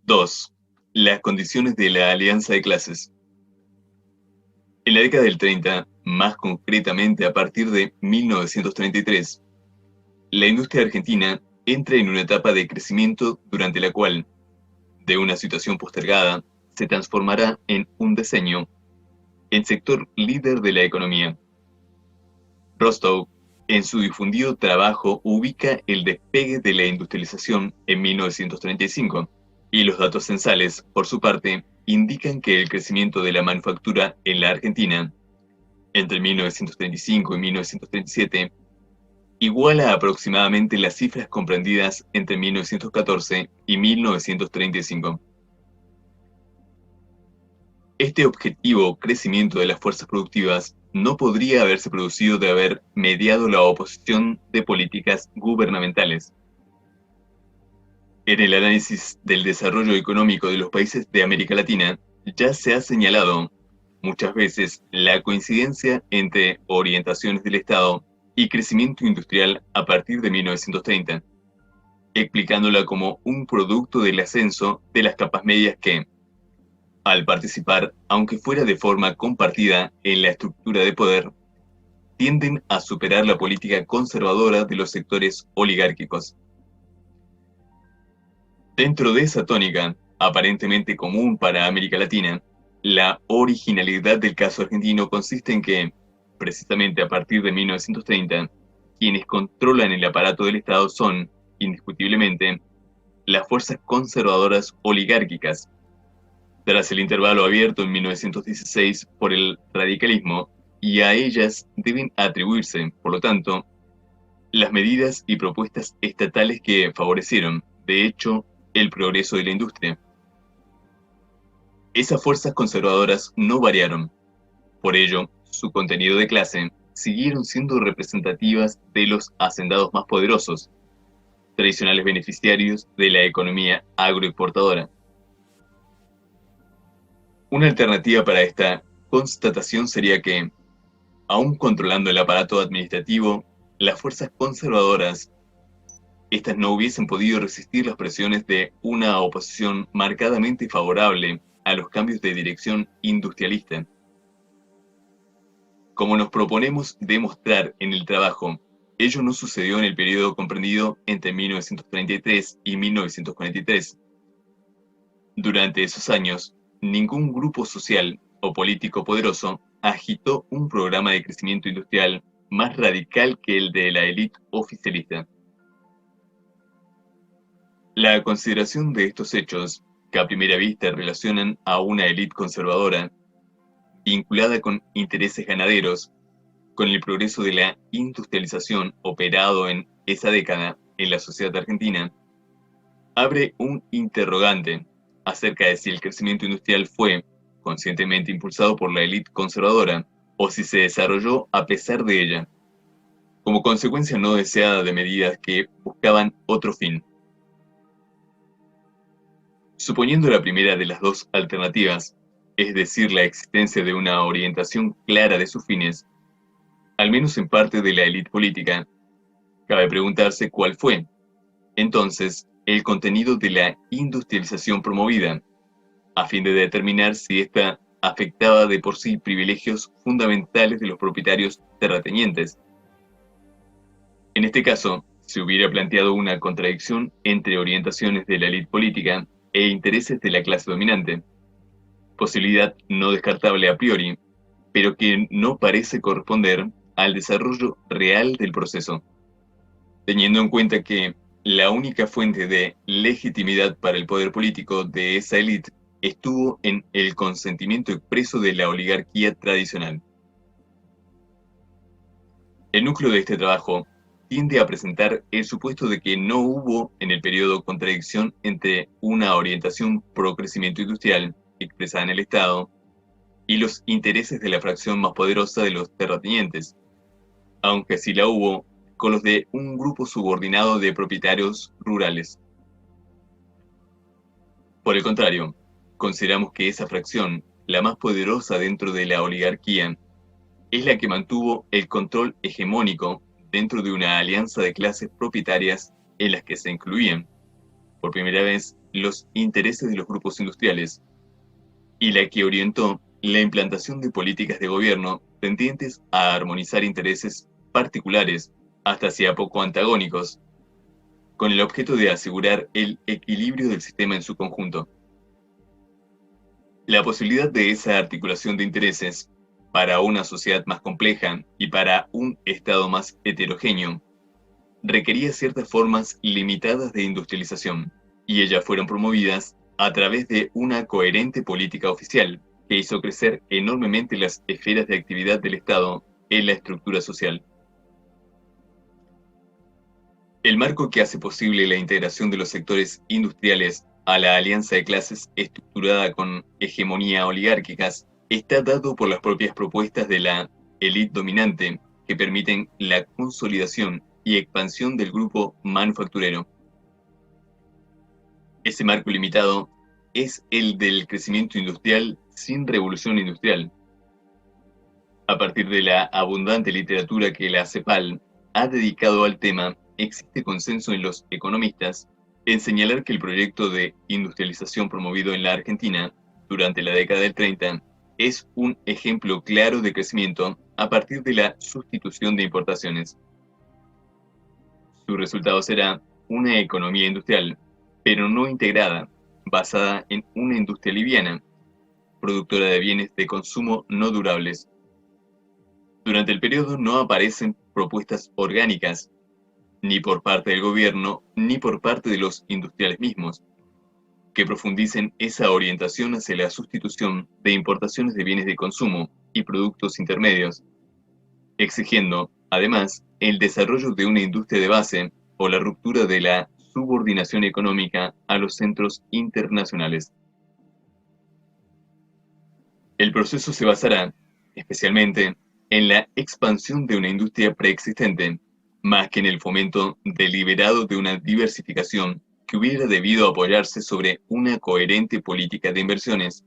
2. Las condiciones de la alianza de clases. En la década del 30, más concretamente a partir de 1933, la industria argentina entra en una etapa de crecimiento durante la cual, de una situación postergada, se transformará en un diseño, en sector líder de la economía. Rostow, en su difundido trabajo, ubica el despegue de la industrialización en 1935, y los datos censales, por su parte, indican que el crecimiento de la manufactura en la Argentina, entre 1935 y 1937, iguala aproximadamente las cifras comprendidas entre 1914 y 1935. Este objetivo crecimiento de las fuerzas productivas no podría haberse producido de haber mediado la oposición de políticas gubernamentales. En el análisis del desarrollo económico de los países de América Latina, ya se ha señalado muchas veces la coincidencia entre orientaciones del Estado y crecimiento industrial a partir de 1930, explicándola como un producto del ascenso de las capas medias que, al participar, aunque fuera de forma compartida en la estructura de poder, tienden a superar la política conservadora de los sectores oligárquicos. Dentro de esa tónica, aparentemente común para América Latina, la originalidad del caso argentino consiste en que, precisamente a partir de 1930, quienes controlan el aparato del Estado son, indiscutiblemente, las fuerzas conservadoras oligárquicas. Tras el intervalo abierto en 1916 por el radicalismo, y a ellas deben atribuirse, por lo tanto, las medidas y propuestas estatales que favorecieron, de hecho, el progreso de la industria. Esas fuerzas conservadoras no variaron. Por ello, su contenido de clase siguieron siendo representativas de los hacendados más poderosos, tradicionales beneficiarios de la economía agroexportadora. Una alternativa para esta constatación sería que, aún controlando el aparato administrativo, las fuerzas conservadoras, estas no hubiesen podido resistir las presiones de una oposición marcadamente favorable a los cambios de dirección industrialista. Como nos proponemos demostrar en el trabajo, ello no sucedió en el periodo comprendido entre 1933 y 1943. Durante esos años, ningún grupo social o político poderoso agitó un programa de crecimiento industrial más radical que el de la élite oficialista. La consideración de estos hechos, que a primera vista relacionan a una élite conservadora, vinculada con intereses ganaderos, con el progreso de la industrialización operado en esa década en la sociedad argentina, abre un interrogante acerca de si el crecimiento industrial fue conscientemente impulsado por la élite conservadora o si se desarrolló a pesar de ella, como consecuencia no deseada de medidas que buscaban otro fin. Suponiendo la primera de las dos alternativas, es decir, la existencia de una orientación clara de sus fines, al menos en parte de la élite política, cabe preguntarse cuál fue, entonces, el contenido de la industrialización promovida, a fin de determinar si ésta afectaba de por sí privilegios fundamentales de los propietarios terratenientes. En este caso, se hubiera planteado una contradicción entre orientaciones de la élite política e intereses de la clase dominante, posibilidad no descartable a priori, pero que no parece corresponder al desarrollo real del proceso, teniendo en cuenta que la única fuente de legitimidad para el poder político de esa élite estuvo en el consentimiento expreso de la oligarquía tradicional. El núcleo de este trabajo tiende a presentar el supuesto de que no hubo en el periodo contradicción entre una orientación pro crecimiento industrial expresada en el Estado y los intereses de la fracción más poderosa de los terratenientes, aunque sí la hubo con los de un grupo subordinado de propietarios rurales. Por el contrario, consideramos que esa fracción, la más poderosa dentro de la oligarquía, es la que mantuvo el control hegemónico dentro de una alianza de clases propietarias en las que se incluían, por primera vez, los intereses de los grupos industriales y la que orientó la implantación de políticas de gobierno tendientes a armonizar intereses particulares, hasta hacía poco antagónicos, con el objeto de asegurar el equilibrio del sistema en su conjunto. La posibilidad de esa articulación de intereses para una sociedad más compleja y para un Estado más heterogéneo requería ciertas formas limitadas de industrialización, y ellas fueron promovidas a través de una coherente política oficial que hizo crecer enormemente las esferas de actividad del Estado en la estructura social. El marco que hace posible la integración de los sectores industriales a la alianza de clases estructurada con hegemonía oligárquicas está dado por las propias propuestas de la élite dominante que permiten la consolidación y expansión del grupo manufacturero. Ese marco limitado es el del crecimiento industrial sin revolución industrial. A partir de la abundante literatura que la CEPAL ha dedicado al tema, existe consenso en los economistas en señalar que el proyecto de industrialización promovido en la Argentina durante la década del 30 es un ejemplo claro de crecimiento a partir de la sustitución de importaciones. Su resultado será una economía industrial, pero no integrada, basada en una industria liviana, productora de bienes de consumo no durables. Durante el periodo no aparecen propuestas orgánicas, ni por parte del gobierno, ni por parte de los industriales mismos, que profundicen esa orientación hacia la sustitución de importaciones de bienes de consumo y productos intermedios, exigiendo, además, el desarrollo de una industria de base o la ruptura de la subordinación económica a los centros internacionales. El proceso se basará, especialmente, en la expansión de una industria preexistente, más que en el fomento deliberado de una diversificación que hubiera debido apoyarse sobre una coherente política de inversiones.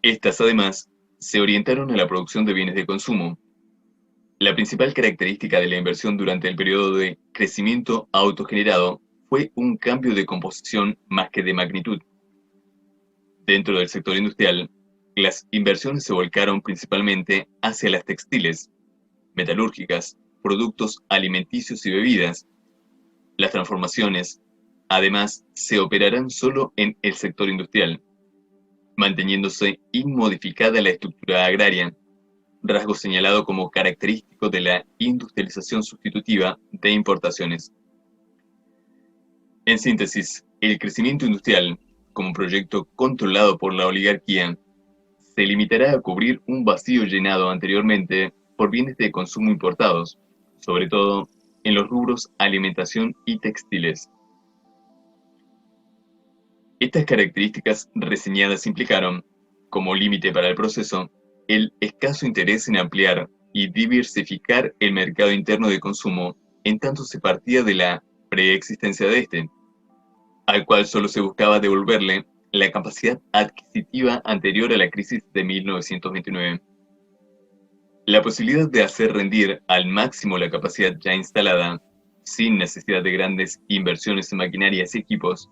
Estas, además, se orientaron a la producción de bienes de consumo. La principal característica de la inversión durante el periodo de crecimiento autogenerado fue un cambio de composición más que de magnitud. Dentro del sector industrial, las inversiones se volcaron principalmente hacia las textiles, metalúrgicas, productos alimenticios y bebidas. Las transformaciones, además, se operarán solo en el sector industrial, manteniéndose inmodificada la estructura agraria, rasgo señalado como característico de la industrialización sustitutiva de importaciones. En síntesis, el crecimiento industrial, como proyecto controlado por la oligarquía, se limitará a cubrir un vacío llenado anteriormente por bienes de consumo importados, sobre todo en los rubros alimentación y textiles. Estas características reseñadas implicaron, como límite para el proceso, el escaso interés en ampliar y diversificar el mercado interno de consumo en tanto se partía de la preexistencia de este, al cual solo se buscaba devolverle la capacidad adquisitiva anterior a la crisis de 1929. La posibilidad de hacer rendir al máximo la capacidad ya instalada, sin necesidad de grandes inversiones en maquinarias y equipos,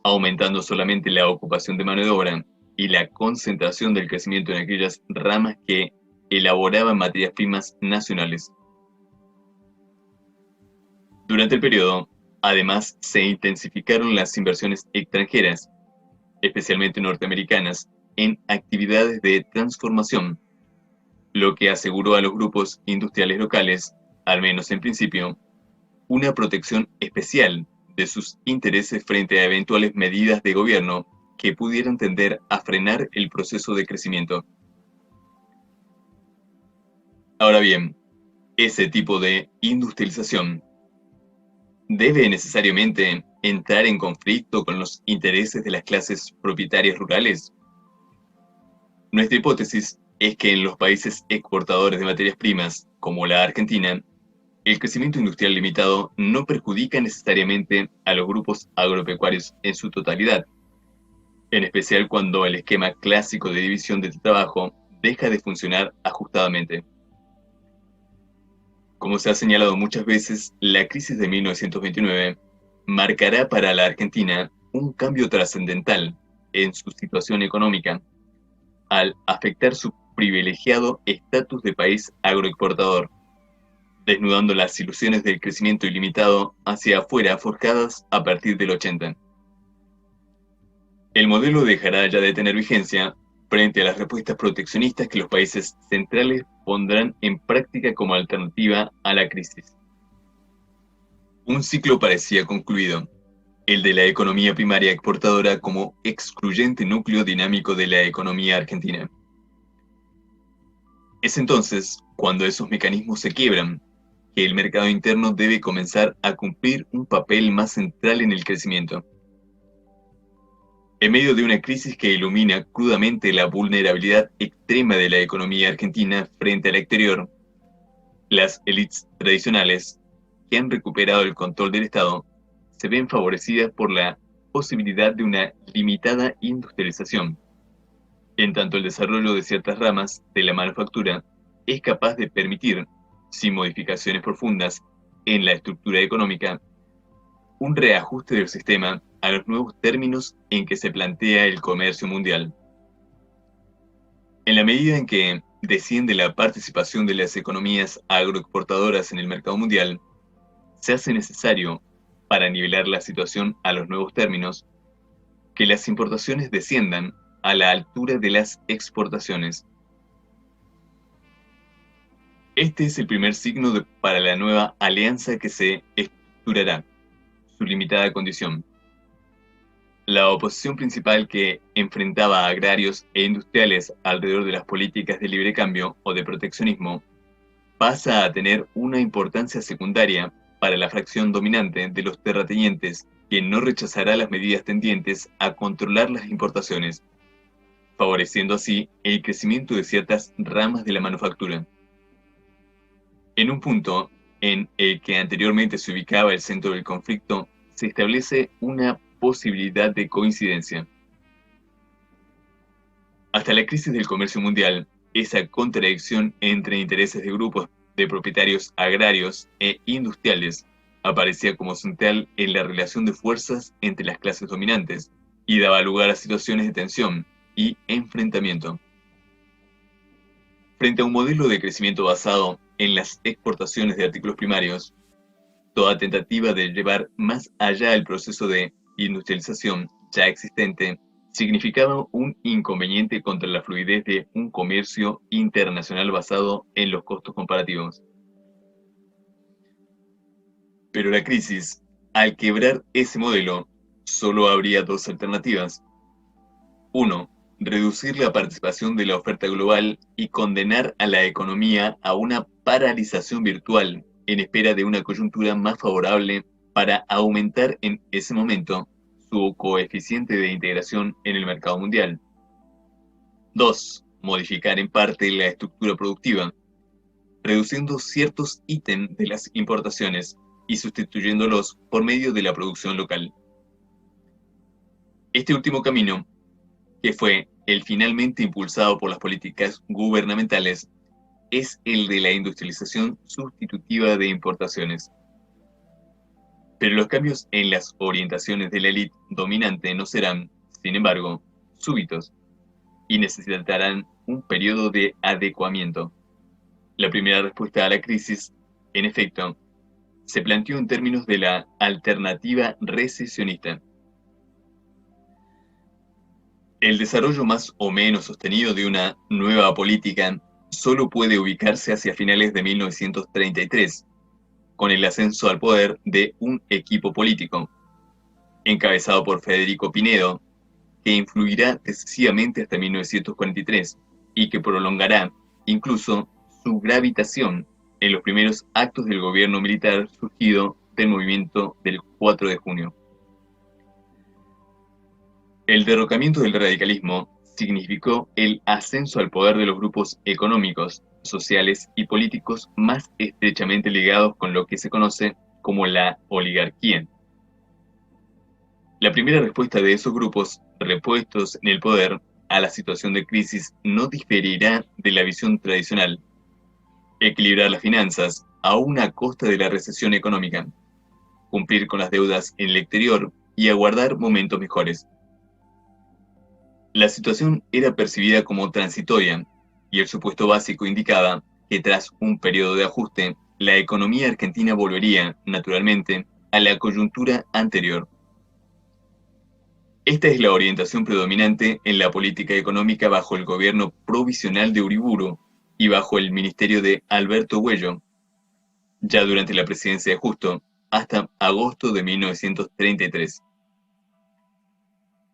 aumentando solamente la ocupación de mano de obra y la concentración del crecimiento en aquellas ramas que elaboraban materias primas nacionales. Durante el periodo, además, se intensificaron las inversiones extranjeras, especialmente norteamericanas, en actividades de transformación, lo que aseguró a los grupos industriales locales, al menos en principio, una protección especial de sus intereses frente a eventuales medidas de gobierno que pudieran tender a frenar el proceso de crecimiento. Ahora bien, ese tipo de industrialización debe necesariamente entrar en conflicto con los intereses de las clases propietarias rurales. Nuestra hipótesis es que en los países exportadores de materias primas, como la Argentina, el crecimiento industrial limitado no perjudica necesariamente a los grupos agropecuarios en su totalidad, en especial cuando el esquema clásico de división del trabajo deja de funcionar ajustadamente. Como se ha señalado muchas veces, la crisis de 1929 marcará para la Argentina un cambio trascendental en su situación económica, al afectar su privilegiado estatus de país agroexportador, desnudando las ilusiones del crecimiento ilimitado hacia afuera forjadas a partir del 80. El modelo dejará ya de tener vigencia frente a las respuestas proteccionistas que los países centrales pondrán en práctica como alternativa a la crisis. Un ciclo parecía concluido, el de la economía primaria exportadora como excluyente núcleo dinámico de la economía argentina. Es entonces cuando esos mecanismos se quiebran, que el mercado interno debe comenzar a cumplir un papel más central en el crecimiento. En medio de una crisis que ilumina crudamente la vulnerabilidad extrema de la economía argentina frente al exterior, las élites tradicionales, que han recuperado el control del Estado, se ven favorecidas por la posibilidad de una limitada industrialización, en tanto el desarrollo de ciertas ramas de la manufactura es capaz de permitir, sin modificaciones profundas en la estructura económica, un reajuste del sistema a los nuevos términos en que se plantea el comercio mundial. En la medida en que desciende la participación de las economías agroexportadoras en el mercado mundial, se hace necesario, para nivelar la situación a los nuevos términos, que las importaciones desciendan a la altura de las exportaciones. Este es el primer signo para la nueva alianza que se estructurará, su limitada condición. La oposición principal que enfrentaba a agrarios e industriales alrededor de las políticas de libre cambio o de proteccionismo pasa a tener una importancia secundaria para la fracción dominante de los terratenientes, que no rechazará las medidas tendientes a controlar las importaciones, favoreciendo así el crecimiento de ciertas ramas de la manufactura. En un punto en el que anteriormente se ubicaba el centro del conflicto, se establece una posibilidad de coincidencia. Hasta la crisis del comercio mundial, esa contradicción entre intereses de grupos de propietarios agrarios e industriales aparecía como central en la relación de fuerzas entre las clases dominantes y daba lugar a situaciones de tensión y enfrentamiento. Frente a un modelo de crecimiento basado en las exportaciones de artículos primarios, toda tentativa de llevar más allá el proceso de industrialización ya existente significaba un inconveniente contra la fluidez de un comercio internacional basado en los costos comparativos. Pero la crisis, al quebrar ese modelo, solo habría dos alternativas. Uno, reducir la participación de la oferta global y condenar a la economía a una paralización virtual en espera de una coyuntura más favorable para aumentar en ese momento su coeficiente de integración en el mercado mundial. 2. Modificar en parte la estructura productiva, reduciendo ciertos ítems de las importaciones y sustituyéndolos por medio de la producción local. Este último camino, que fue el finalmente impulsado por las políticas gubernamentales, es el de la industrialización sustitutiva de importaciones. Pero los cambios en las orientaciones de la élite dominante no serán, sin embargo, súbitos y necesitarán un periodo de adecuamiento. La primera respuesta a la crisis, en efecto, se planteó en términos de la alternativa recesionista. El desarrollo más o menos sostenido de una nueva política solo puede ubicarse hacia finales de 1933, con el ascenso al poder de un equipo político, encabezado por Federico Pinedo, que influirá decisivamente hasta 1943 y que prolongará incluso su gravitación en los primeros actos del gobierno militar surgido del movimiento del 4 de junio. El derrocamiento del radicalismo significó el ascenso al poder de los grupos económicos, sociales y políticos más estrechamente ligados con lo que se conoce como la oligarquía. La primera respuesta de esos grupos, repuestos en el poder a la situación de crisis, no diferirá de la visión tradicional: equilibrar las finanzas a una costa de la recesión económica, cumplir con las deudas en el exterior y aguardar momentos mejores. La situación era percibida como transitoria y el supuesto básico indicaba que tras un periodo de ajuste, la economía argentina volvería, naturalmente, a la coyuntura anterior. Esta es la orientación predominante en la política económica bajo el gobierno provisional de Uriburu y bajo el ministerio de Alberto Huello, ya durante la presidencia de Justo, hasta agosto de 1933.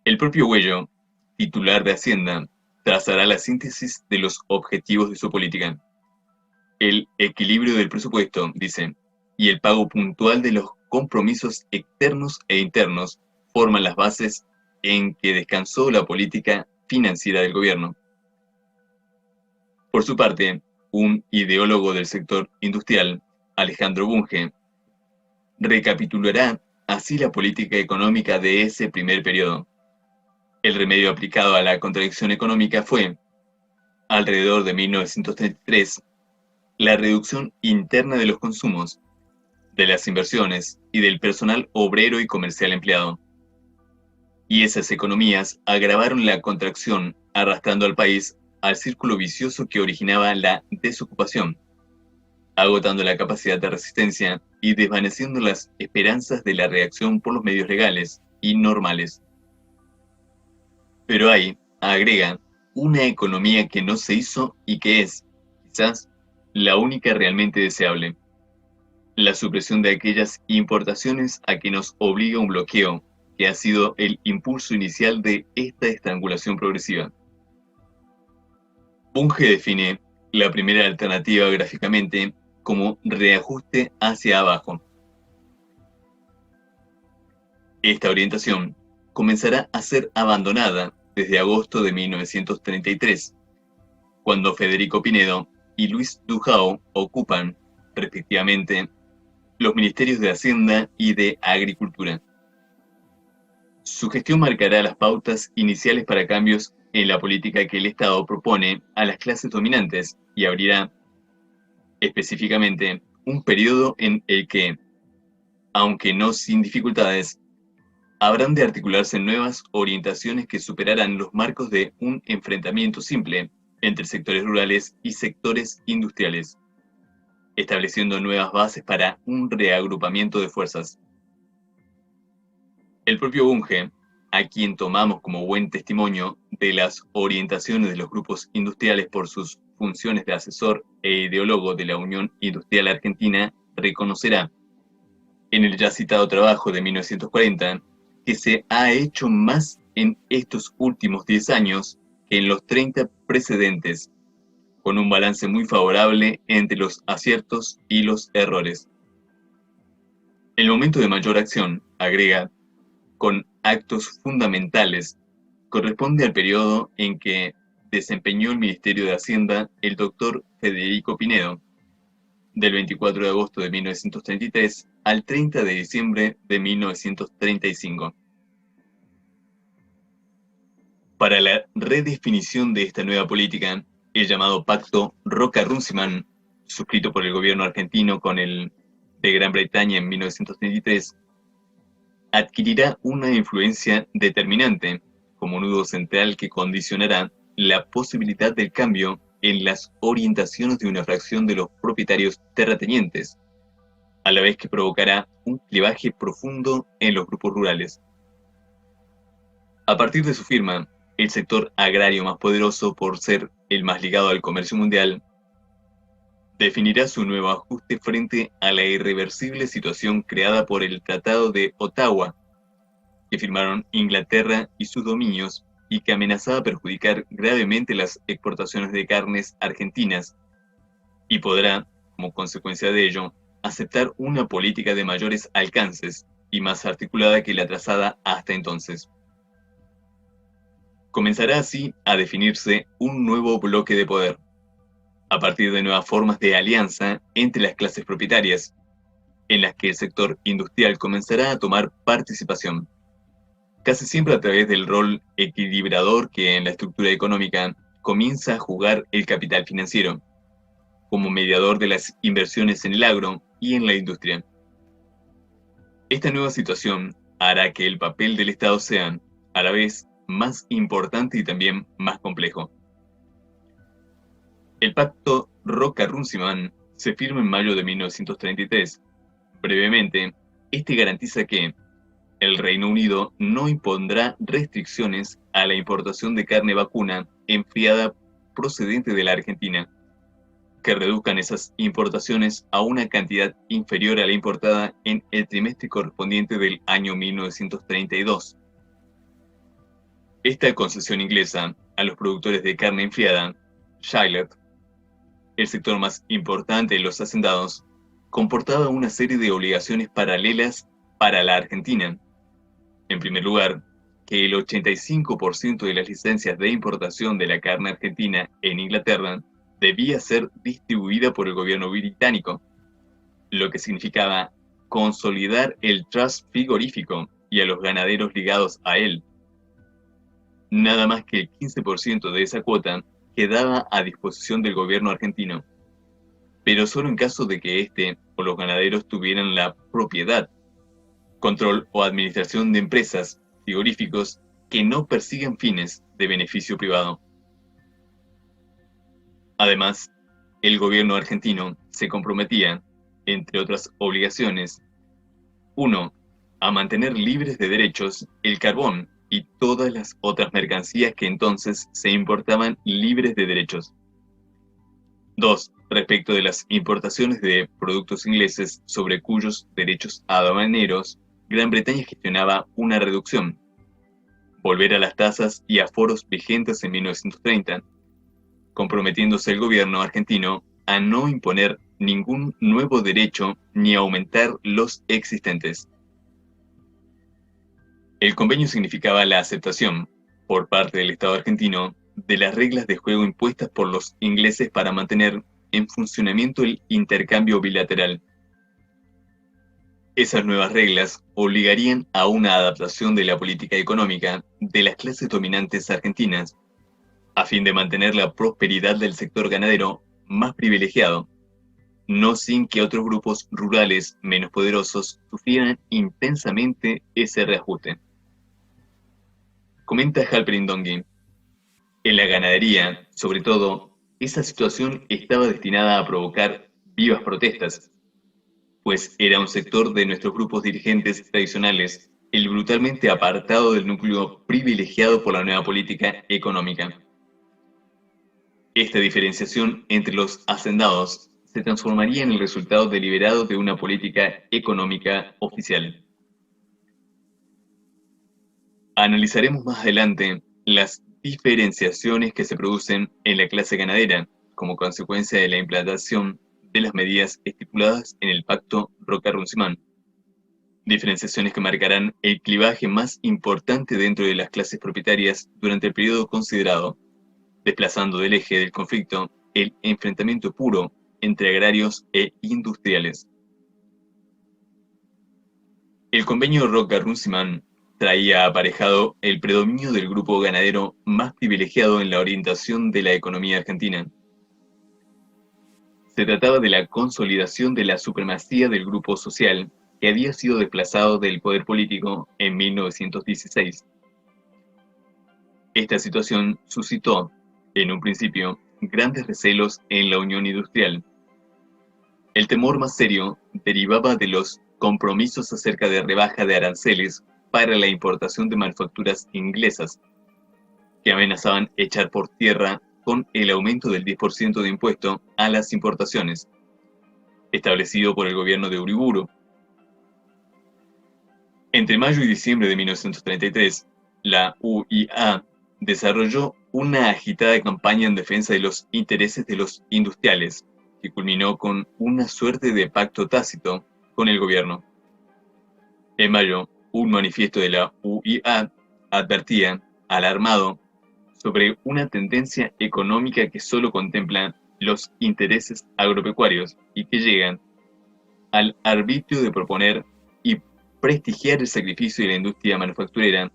El propio Huello, titular de Hacienda, trazará la síntesis de los objetivos de su política. El equilibrio del presupuesto, dice, y el pago puntual de los compromisos externos e internos forman las bases en que descansó la política financiera del gobierno. Por su parte, un ideólogo del sector industrial, Alejandro Bunge, recapitulará así la política económica de ese primer periodo. El remedio aplicado a la contradicción económica fue, alrededor de 1933, la reducción interna de los consumos, de las inversiones y del personal obrero y comercial empleado. Y esas economías agravaron la contracción, arrastrando al país al círculo vicioso que originaba la desocupación, agotando la capacidad de resistencia y desvaneciendo las esperanzas de la reacción por los medios legales y normales. Pero hay, agrega, una economía que no se hizo y que es, quizás, la única realmente deseable. La supresión de aquellas importaciones a que nos obliga un bloqueo, que ha sido el impulso inicial de esta estrangulación progresiva. Bunge define la primera alternativa gráficamente como reajuste hacia abajo. Esta orientación comenzará a ser abandonada desde agosto de 1933, cuando Federico Pinedo y Luis Dujao ocupan, respectivamente, los ministerios de Hacienda y de Agricultura. Su gestión marcará las pautas iniciales para cambios en la política que el Estado propone a las clases dominantes y abrirá, específicamente, un periodo en el que, aunque no sin dificultades, habrán de articularse nuevas orientaciones que superarán los marcos de un enfrentamiento simple entre sectores rurales y sectores industriales, estableciendo nuevas bases para un reagrupamiento de fuerzas. El propio Bunge, a quien tomamos como buen testimonio de las orientaciones de los grupos industriales por sus funciones de asesor e ideólogo de la Unión Industrial Argentina, reconocerá, en el ya citado trabajo de 1940, que se ha hecho más en estos últimos 10 años que en los 30 precedentes, con un balance muy favorable entre los aciertos y los errores. El momento de mayor acción, agrega, con actos fundamentales, corresponde al periodo en que desempeñó el Ministerio de Hacienda el doctor Federico Pinedo, del 24 de agosto de 1933 al 30 de diciembre de 1935. Para la redefinición de esta nueva política, el llamado Pacto Roca-Runciman, suscrito por el gobierno argentino con el de Gran Bretaña en 1933, adquirirá una influencia determinante como nudo central que condicionará la posibilidad del cambio en las orientaciones de una fracción de los propietarios terratenientes, a la vez que provocará un clivaje profundo en los grupos rurales. A partir de su firma, el sector agrario más poderoso por ser el más ligado al comercio mundial, definirá su nuevo ajuste frente a la irreversible situación creada por el Tratado de Ottawa, que firmaron Inglaterra y sus dominios y que amenazaba perjudicar gravemente las exportaciones de carnes argentinas, y podrá, como consecuencia de ello, aceptar una política de mayores alcances y más articulada que la trazada hasta entonces. Comenzará así a definirse un nuevo bloque de poder, a partir de nuevas formas de alianza entre las clases propietarias, en las que el sector industrial comenzará a tomar participación, casi siempre a través del rol equilibrador que en la estructura económica comienza a jugar el capital financiero, como mediador de las inversiones en el agro y en la industria. Esta nueva situación hará que el papel del Estado sea, a la vez, más importante y también más complejo. El Pacto Roca-Runciman se firma en mayo de 1933. Brevemente, este garantiza que el Reino Unido no impondrá restricciones a la importación de carne vacuna enfriada procedente de la Argentina, que reduzcan esas importaciones a una cantidad inferior a la importada en el trimestre correspondiente del año 1932. Esta concesión inglesa a los productores de carne enfriada, Shillet, el sector más importante de los hacendados, comportaba una serie de obligaciones paralelas para la Argentina. En primer lugar, que el 85% de las licencias de importación de la carne argentina en Inglaterra debía ser distribuida por el gobierno británico, lo que significaba consolidar el trust frigorífico y a los ganaderos ligados a él. Nada más que el 15% de esa cuota quedaba a disposición del gobierno argentino, pero solo en caso de que éste o los ganaderos tuvieran la propiedad, control o administración de empresas, frigoríficos, que no persigan fines de beneficio privado. Además, el gobierno argentino se comprometía, entre otras obligaciones, 1. A mantener libres de derechos el carbón y todas las otras mercancías que entonces se importaban libres de derechos. 2. Respecto de las importaciones de productos ingleses sobre cuyos derechos aduaneros Gran Bretaña gestionaba una reducción. Volver a las tasas y aforos vigentes en 1930, comprometiéndose el gobierno argentino a no imponer ningún nuevo derecho ni aumentar los existentes. El convenio significaba la aceptación, por parte del Estado argentino, de las reglas de juego impuestas por los ingleses para mantener en funcionamiento el intercambio bilateral. Esas nuevas reglas obligarían a una adaptación de la política económica de las clases dominantes argentinas, a fin de mantener la prosperidad del sector ganadero más privilegiado, no sin que otros grupos rurales menos poderosos sufrieran intensamente ese reajuste. Comenta Halperin Dongi: en la ganadería, sobre todo, esa situación estaba destinada a provocar vivas protestas, pues era un sector de nuestros grupos dirigentes tradicionales el brutalmente apartado del núcleo privilegiado por la nueva política económica. Esta diferenciación entre los hacendados se transformaría en el resultado deliberado de una política económica oficial. Analizaremos más adelante las diferenciaciones que se producen en la clase ganadera como consecuencia de la implantación de las medidas estipuladas en el Pacto Roca-Runciman. Diferenciaciones que marcarán el clivaje más importante dentro de las clases propietarias durante el periodo considerado, desplazando del eje del conflicto el enfrentamiento puro entre agrarios e industriales. El convenio Roca-Runciman traía aparejado el predominio del grupo ganadero más privilegiado en la orientación de la economía argentina. Se trataba de la consolidación de la supremacía del grupo social que había sido desplazado del poder político en 1916. Esta situación suscitó, en un principio, grandes recelos en la Unión Industrial. El temor más serio derivaba de los compromisos acerca de rebaja de aranceles para la importación de manufacturas inglesas, que amenazaban echar por tierra con el aumento del 10% de impuesto a las importaciones, establecido por el gobierno de Uriburu. Entre mayo y diciembre de 1933, la UIA desarrolló una agitada campaña en defensa de los intereses de los industriales, que culminó con una suerte de pacto tácito con el gobierno. En mayo, un manifiesto de la UIA advertía, alarmado, sobre una tendencia económica que solo contempla los intereses agropecuarios y que llegan al arbitrio de proponer y prestigiar el sacrificio de la industria manufacturera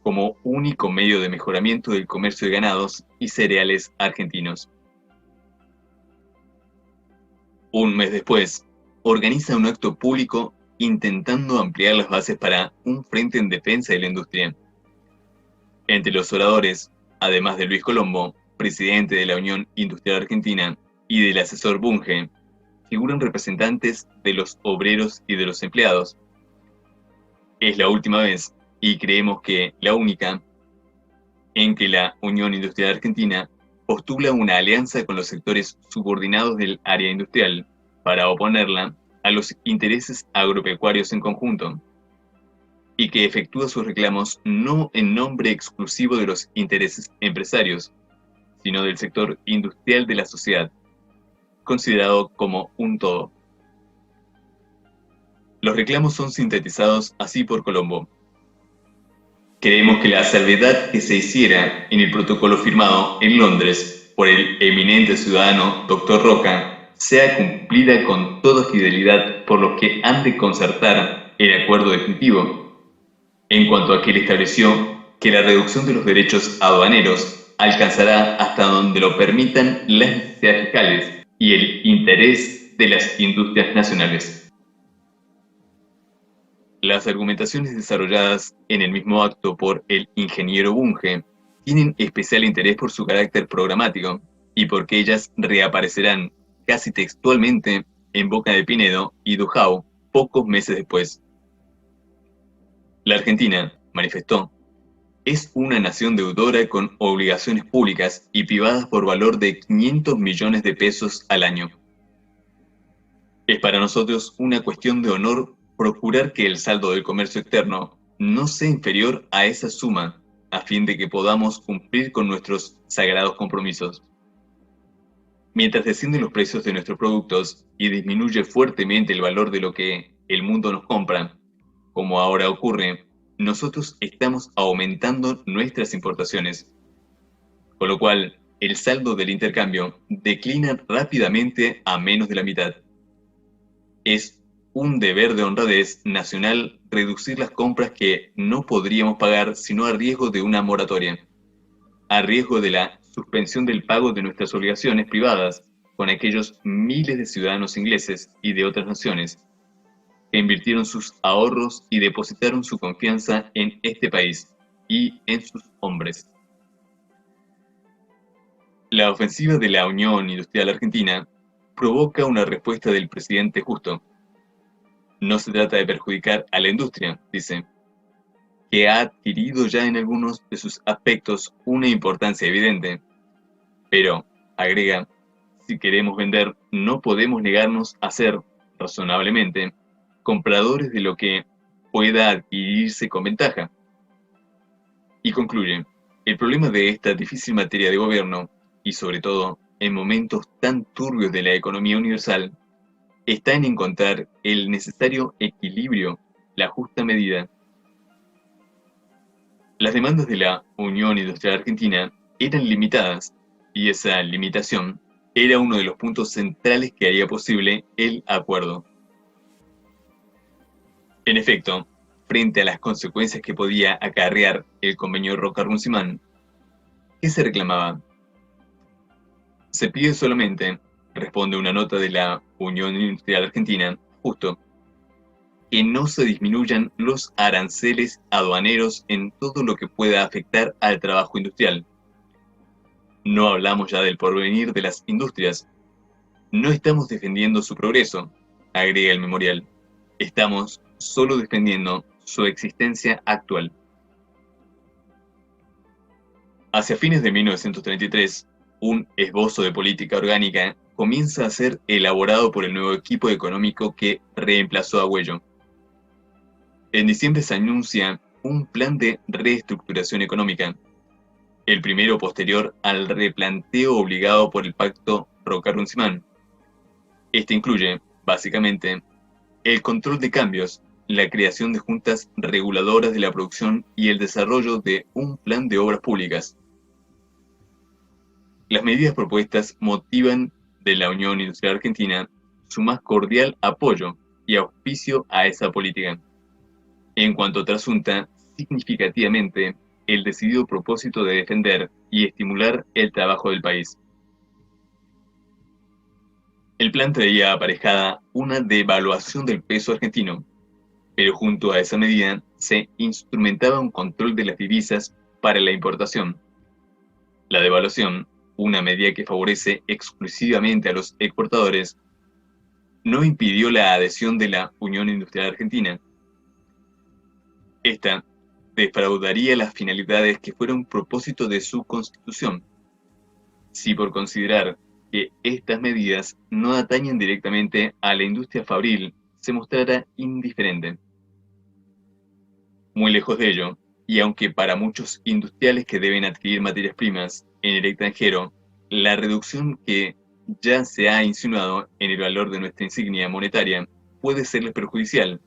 como único medio de mejoramiento del comercio de ganados y cereales argentinos. Un mes después, organiza un acto público intentando ampliar las bases para un frente en defensa de la industria. Entre los oradores, además de Luis Colombo, presidente de la Unión Industrial Argentina, y del asesor Bunge, figuran representantes de los obreros y de los empleados. Es la última vez, y creemos que la única, en que la Unión Industrial Argentina postula una alianza con los sectores subordinados del área industrial para oponerla a los intereses agropecuarios en conjunto, y que efectúa sus reclamos no en nombre exclusivo de los intereses empresarios, sino del sector industrial de la sociedad, considerado como un todo. Los reclamos son sintetizados así por Colombo. Queremos que la salvedad que se hiciera en el protocolo firmado en Londres por el eminente ciudadano Dr. Roca sea cumplida con toda fidelidad por los que han de concertar el acuerdo definitivo, en cuanto a que él estableció que la reducción de los derechos aduaneros alcanzará hasta donde lo permitan las necesidades fiscales y el interés de las industrias nacionales. Las argumentaciones desarrolladas en el mismo acto por el ingeniero Bunge tienen especial interés por su carácter programático y porque ellas reaparecerán casi textualmente en boca de Pinedo y Duhau pocos meses después. La Argentina, manifestó, es una nación deudora con obligaciones públicas y privadas por valor de 500 millones de pesos al año. Es para nosotros una cuestión de honor procurar que el saldo del comercio externo no sea inferior a esa suma, a fin de que podamos cumplir con nuestros sagrados compromisos. Mientras descienden los precios de nuestros productos y disminuye fuertemente el valor de lo que el mundo nos compra, como ahora ocurre, nosotros estamos aumentando nuestras importaciones, con lo cual el saldo del intercambio declina rápidamente a menos de la mitad. Es un deber de honradez nacional reducir las compras que no podríamos pagar sino a riesgo de una moratoria, a riesgo de la suspensión del pago de nuestras obligaciones privadas con aquellos miles de ciudadanos ingleses y de otras naciones que invirtieron sus ahorros y depositaron su confianza en este país y en sus hombres. La ofensiva de la Unión Industrial Argentina provoca una respuesta del presidente Justo. No se trata de perjudicar a la industria, dice, que ha adquirido ya en algunos de sus aspectos una importancia evidente. Pero, agrega, si queremos vender, no podemos negarnos a ser, razonablemente, compradores de lo que pueda adquirirse con ventaja. Y concluye, el problema de esta difícil materia de gobierno, y sobre todo en momentos tan turbios de la economía universal, está en encontrar el necesario equilibrio, la justa medida. Las demandas de la Unión Industrial Argentina eran limitadas, y esa limitación era uno de los puntos centrales que haría posible el acuerdo. En efecto, frente a las consecuencias que podía acarrear el convenio Roca-Runciman, ¿qué se reclamaba? Se pide solamente, responde una nota de la Unión Industrial Argentina, justo, que no se disminuyan los aranceles aduaneros en todo lo que pueda afectar al trabajo industrial. No hablamos ya del porvenir de las industrias. No estamos defendiendo su progreso, agrega el memorial. Estamos solo defendiendo su existencia actual. Hacia fines de 1933, un esbozo de política orgánica comienza a ser elaborado por el nuevo equipo económico que reemplazó a Güello. En diciembre se anuncia un plan de reestructuración económica, el primero posterior al replanteo obligado por el pacto Roca-Runciman. Este incluye, básicamente, el control de cambios, la creación de juntas reguladoras de la producción y el desarrollo de un plan de obras públicas. Las medidas propuestas motivan de la Unión Industrial Argentina su más cordial apoyo y auspicio a esa política, en cuanto trasunta significativamente el decidido propósito de defender y estimular el trabajo del país. El plan traía aparejada una devaluación del peso argentino, pero junto a esa medida se instrumentaba un control de las divisas para la importación. La devaluación, una medida que favorece exclusivamente a los exportadores, no impidió la adhesión de la Unión Industrial Argentina. Esta defraudaría las finalidades que fueron propósito de su constitución, si por considerar que estas medidas no atañen directamente a la industria fabril se mostrara indiferente. Muy lejos de ello, y aunque para muchos industriales que deben adquirir materias primas en el extranjero, la reducción que ya se ha insinuado en el valor de nuestra insignia monetaria puede serles perjudicial.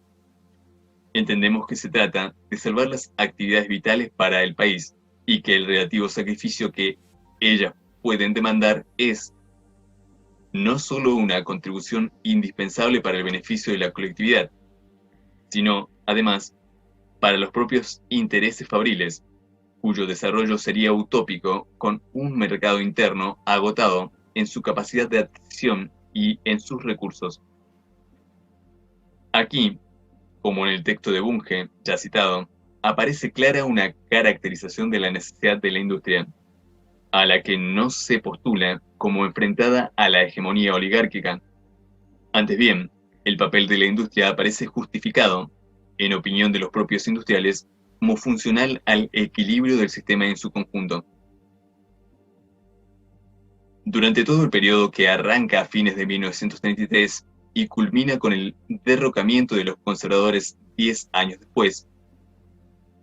Entendemos que se trata de salvar las actividades vitales para el país y que el relativo sacrificio que ellas pueden demandar es no solo una contribución indispensable para el beneficio de la colectividad, sino, además, para los propios intereses fabriles, cuyo desarrollo sería utópico con un mercado interno agotado en su capacidad de adquisición y en sus recursos. Aquí, como en el texto de Bunge, ya citado, aparece clara una caracterización de la necesidad de la industria, a la que no se postula como enfrentada a la hegemonía oligárquica. Antes bien, el papel de la industria aparece justificado, en opinión de los propios industriales, como funcional al equilibrio del sistema en su conjunto. Durante todo el periodo que arranca a fines de 1933 y culmina con el derrocamiento de los conservadores 10 años después,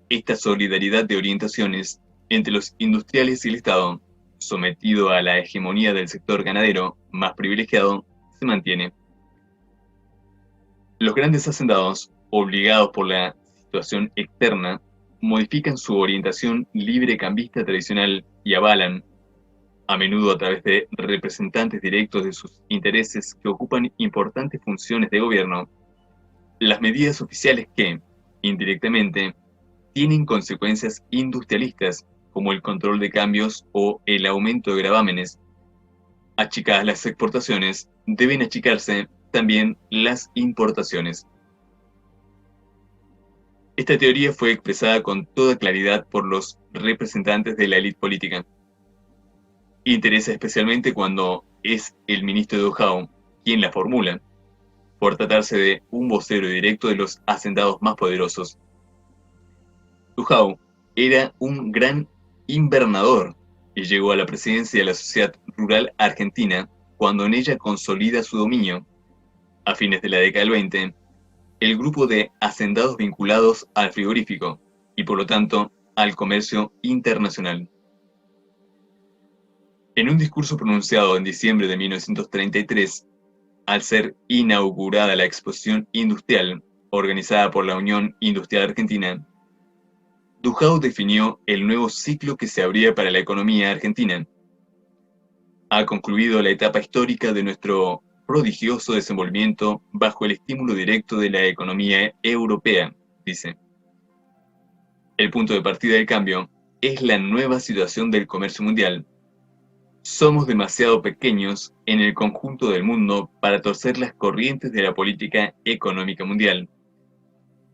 esta solidaridad de orientaciones entre los industriales y el Estado, sometido a la hegemonía del sector ganadero más privilegiado, se mantiene. Los grandes hacendados, obligados por la situación externa, modifican su orientación librecambista tradicional y avalan, a menudo a través de representantes directos de sus intereses que ocupan importantes funciones de gobierno, las medidas oficiales que, indirectamente, tienen consecuencias industrialistas, como el control de cambios o el aumento de gravámenes. Achicadas las exportaciones, deben achicarse también las importaciones. Esta teoría fue expresada con toda claridad por los representantes de la élite política. Interesa especialmente cuando es el ministro de Duhau quien la formula, por tratarse de un vocero directo de los hacendados más poderosos. Duhau era un gran invernador y llegó a la presidencia de la Sociedad Rural Argentina cuando en ella consolida su dominio. A fines de la década del 20, el grupo de hacendados vinculados al frigorífico y por lo tanto al comercio internacional. En un discurso pronunciado en diciembre de 1933, al ser inaugurada la exposición industrial organizada por la Unión Industrial Argentina, Duhau definió el nuevo ciclo que se abría para la economía argentina. Ha concluido la etapa histórica de nuestro prodigioso desenvolvimiento bajo el estímulo directo de la economía europea, dice. El punto de partida del cambio es la nueva situación del comercio mundial. Somos demasiado pequeños en el conjunto del mundo para torcer las corrientes de la política económica mundial,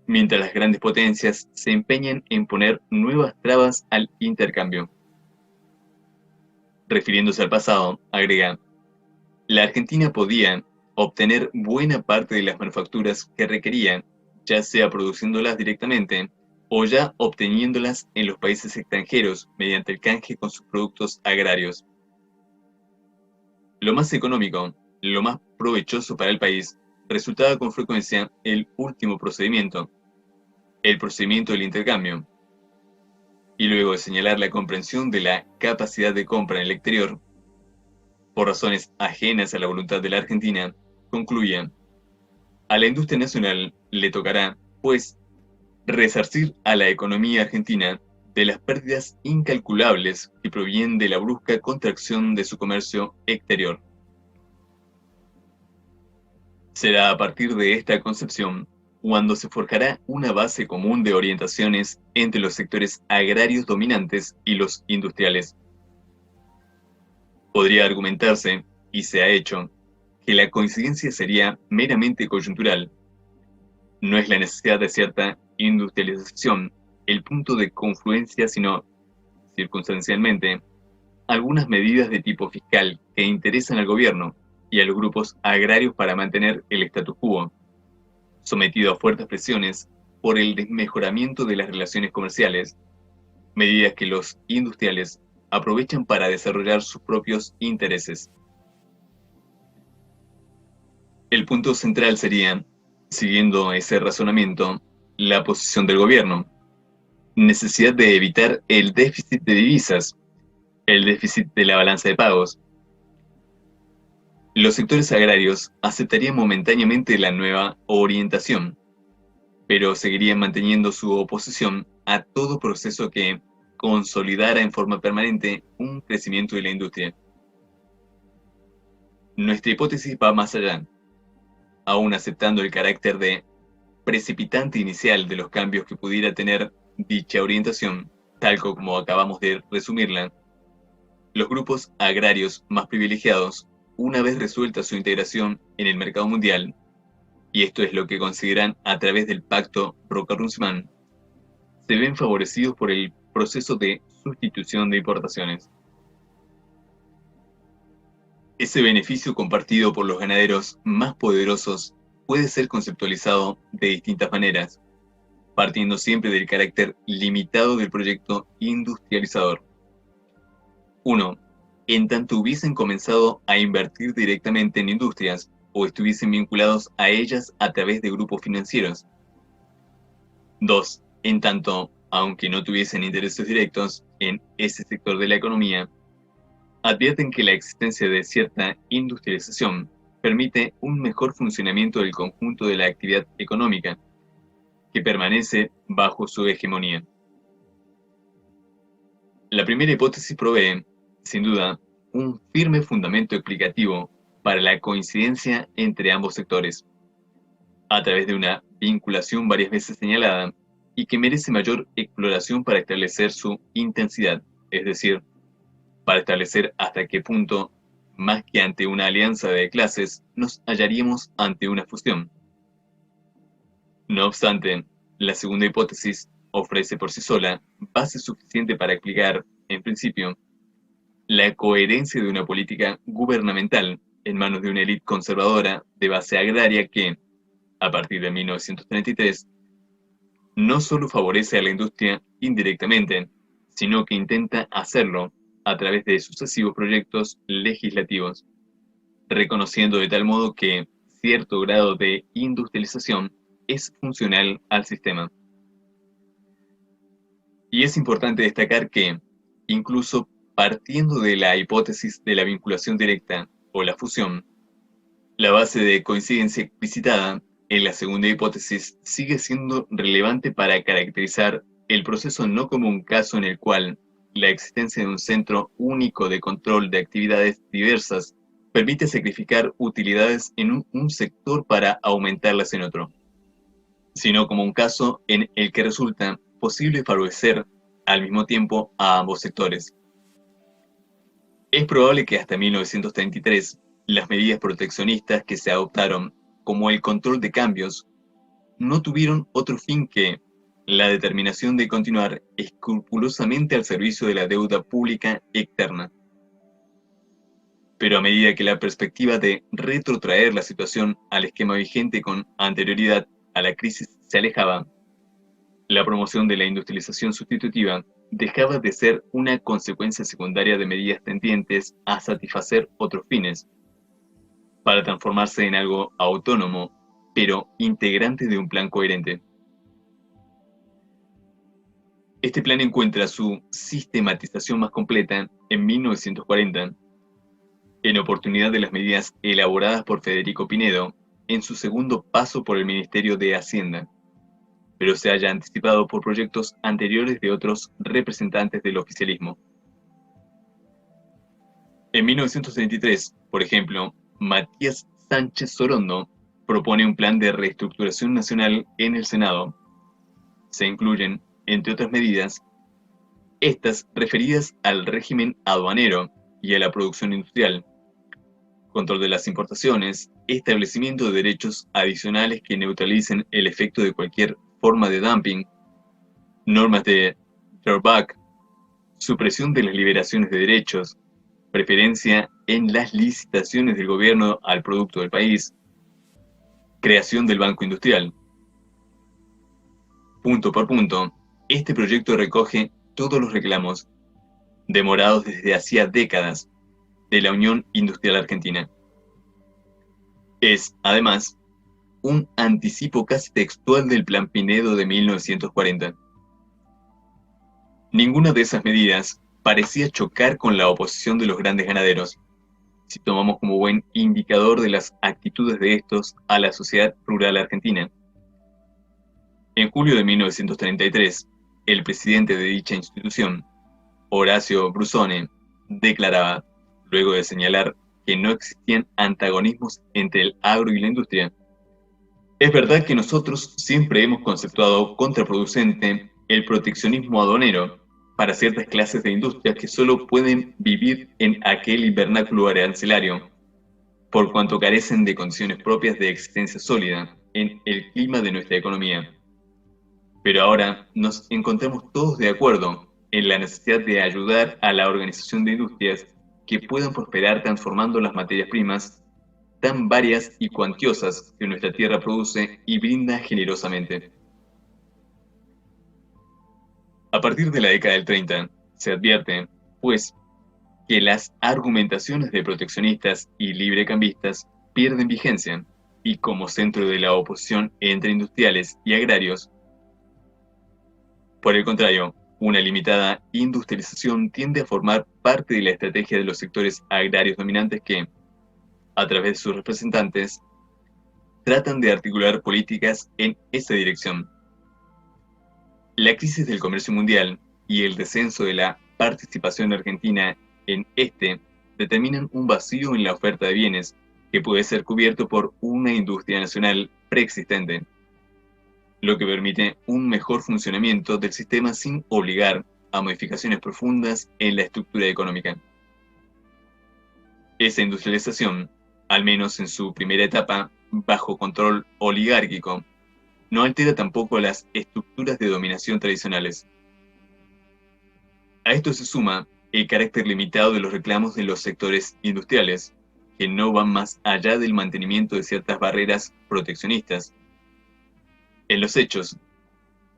mientras las grandes potencias se empeñan en poner nuevas trabas al intercambio. Refiriéndose al pasado, agrega, la Argentina podía obtener buena parte de las manufacturas que requería, ya sea produciéndolas directamente o ya obteniéndolas en los países extranjeros mediante el canje con sus productos agrarios. Lo más económico, lo más provechoso para el país, resultaba con frecuencia el último procedimiento, el procedimiento del intercambio. Y luego de señalar la comprensión de la capacidad de compra en el exterior, por razones ajenas a la voluntad de la Argentina, concluía, a la industria nacional le tocará, pues, resarcir a la economía argentina de las pérdidas incalculables que provienen de la brusca contracción de su comercio exterior. Será a partir de esta concepción cuando se forjará una base común de orientaciones entre los sectores agrarios dominantes y los industriales. Podría argumentarse, y se ha hecho, que la coincidencia sería meramente coyuntural. No es la necesidad de cierta industrialización el punto de confluencia, sino, circunstancialmente, algunas medidas de tipo fiscal que interesan al gobierno y a los grupos agrarios para mantener el status quo, sometido a fuertes presiones por el desmejoramiento de las relaciones comerciales, medidas que los industriales aprovechan para desarrollar sus propios intereses. El punto central sería, siguiendo ese razonamiento, la posición del gobierno, necesidad de evitar el déficit de divisas, el déficit de la balanza de pagos. Los sectores agrarios aceptarían momentáneamente la nueva orientación, pero seguirían manteniendo su oposición a todo proceso que consolidara en forma permanente un crecimiento de la industria. Nuestra hipótesis va más allá, aún aceptando el carácter de precipitante inicial de los cambios que pudiera tener dicha orientación, tal como acabamos de resumirla. Los grupos agrarios más privilegiados, una vez resuelta su integración en el mercado mundial, y esto es lo que consideran a través del pacto Roca-Runciman, se ven favorecidos por el proceso de sustitución de importaciones. Ese beneficio compartido por los ganaderos más poderosos puede ser conceptualizado de distintas maneras, partiendo siempre del carácter limitado del proyecto industrializador. 1. En tanto hubiesen comenzado a invertir directamente en industrias o estuviesen vinculados a ellas a través de grupos financieros. 2. En tanto, aunque no tuviesen intereses directos en ese sector de la economía, advierten que la existencia de cierta industrialización permite un mejor funcionamiento del conjunto de la actividad económica, que permanece bajo su hegemonía. La primera hipótesis provee, sin duda, un firme fundamento explicativo para la coincidencia entre ambos sectores, a través de una vinculación varias veces señalada y que merece mayor exploración para establecer su intensidad, es decir, para establecer hasta qué punto, más que ante una alianza de clases, nos hallaríamos ante una fusión. No obstante, la segunda hipótesis ofrece por sí sola base suficiente para explicar, en principio, la coherencia de una política gubernamental en manos de una élite conservadora de base agraria que, a partir de 1933, no solo favorece a la industria indirectamente, sino que intenta hacerlo a través de sucesivos proyectos legislativos, reconociendo de tal modo que cierto grado de industrialización es funcional al sistema. Y es importante destacar que, incluso partiendo de la hipótesis de la vinculación directa o la fusión, la base de coincidencia explicitada en la segunda hipótesis sigue siendo relevante para caracterizar el proceso no como un caso en el cual la existencia de un centro único de control de actividades diversas permite sacrificar utilidades en un sector para aumentarlas en otro, sino como un caso en el que resulta posible favorecer al mismo tiempo a ambos sectores. Es probable que hasta 1933 las medidas proteccionistas que se adoptaron, como el control de cambios, no tuvieron otro fin que la determinación de continuar escrupulosamente al servicio de la deuda pública externa. Pero a medida que la perspectiva de retrotraer la situación al esquema vigente con anterioridad a la crisis se alejaba, la promoción de la industrialización sustitutiva dejaba de ser una consecuencia secundaria de medidas tendientes a satisfacer otros fines, para transformarse en algo autónomo, pero integrante de un plan coherente. Este plan encuentra su sistematización más completa en 1940, en oportunidad de las medidas elaboradas por Federico Pinedo en su segundo paso por el Ministerio de Hacienda, pero se haya anticipado por proyectos anteriores de otros representantes del oficialismo. En 1933, por ejemplo, Matías Sánchez Sorondo propone un plan de reestructuración nacional en el Senado. Se incluyen, entre otras medidas, estas referidas al régimen aduanero y a la producción industrial, control de las importaciones, establecimiento de derechos adicionales que neutralicen el efecto de cualquier forma de dumping, normas de drawback, supresión de las liberaciones de derechos, preferencia en las licitaciones del gobierno al producto del país, creación del Banco Industrial. Punto por punto, este proyecto recoge todos los reclamos, demorados desde hacía décadas, de la Unión Industrial Argentina. Es, además, un anticipo casi textual del Plan Pinedo de 1940. Ninguna de esas medidas parecía chocar con la oposición de los grandes ganaderos, si tomamos como buen indicador de las actitudes de estos a la sociedad rural argentina. En julio de 1933, el presidente de dicha institución, Horacio Brusone, declaraba, luego de señalar que no existían antagonismos entre el agro y la industria: es verdad que nosotros siempre hemos conceptuado contraproducente el proteccionismo aduanero para ciertas clases de industrias que solo pueden vivir en aquel invernáculo arancelario, por cuanto carecen de condiciones propias de existencia sólida en el clima de nuestra economía. Pero ahora nos encontramos todos de acuerdo en la necesidad de ayudar a la organización de industrias que puedan prosperar transformando las materias primas tan varias y cuantiosas que nuestra tierra produce y brinda generosamente. A partir de la década del 30, se advierte, pues, que las argumentaciones de proteccionistas y librecambistas pierden vigencia, y como centro de la oposición entre industriales y agrarios, por el contrario, una limitada industrialización tiende a formar parte de la estrategia de los sectores agrarios dominantes que, a través de sus representantes, tratan de articular políticas en esa dirección. La crisis del comercio mundial y el descenso de la participación argentina en este determinan un vacío en la oferta de bienes que puede ser cubierto por una industria nacional preexistente, lo que permite un mejor funcionamiento del sistema sin obligar a modificaciones profundas en la estructura económica. Esa industrialización, al menos en su primera etapa, bajo control oligárquico, no altera tampoco las estructuras de dominación tradicionales. A esto se suma el carácter limitado de los reclamos de los sectores industriales, que no van más allá del mantenimiento de ciertas barreras proteccionistas. En los hechos,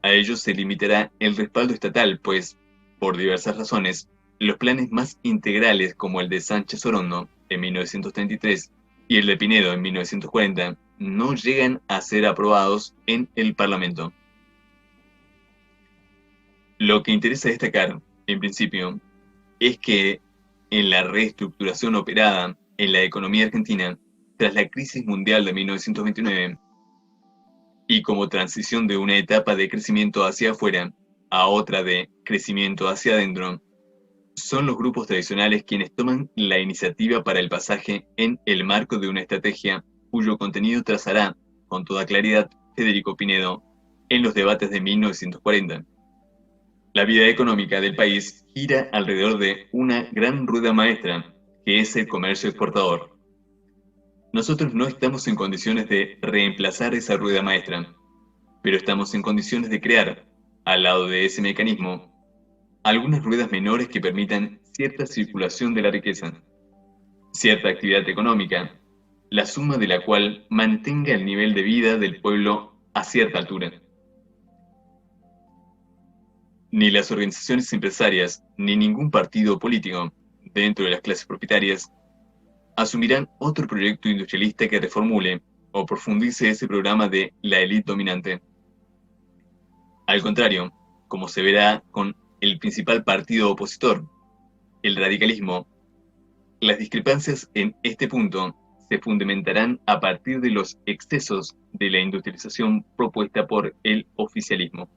a ellos se limitará el respaldo estatal, pues, por diversas razones, los planes más integrales como el de Sánchez Orondo en 1933 y el de Pinedo en 1940 no llegan a ser aprobados en el Parlamento. Lo que interesa destacar, en principio, es que en la reestructuración operada en la economía argentina tras la crisis mundial de 1929 y como transición de una etapa de crecimiento hacia afuera a otra de crecimiento hacia adentro, son los grupos tradicionales quienes toman la iniciativa para el pasaje en el marco de una estrategia cuyo contenido trazará con toda claridad Federico Pinedo en los debates de 1940. La vida económica del país gira alrededor de una gran rueda maestra, que es el comercio exportador. Nosotros no estamos en condiciones de reemplazar esa rueda maestra, pero estamos en condiciones de crear, al lado de ese mecanismo, algunas ruedas menores que permitan cierta circulación de la riqueza, cierta actividad económica, la suma de la cual mantenga el nivel de vida del pueblo a cierta altura. Ni las organizaciones empresarias, ni ningún partido político, dentro de las clases propietarias, asumirán otro proyecto industrialista que reformule o profundice ese programa de la élite dominante. Al contrario, como se verá con el principal partido opositor, el radicalismo, las discrepancias en este punto se fundamentarán a partir de los excesos de la industrialización propuesta por el oficialismo.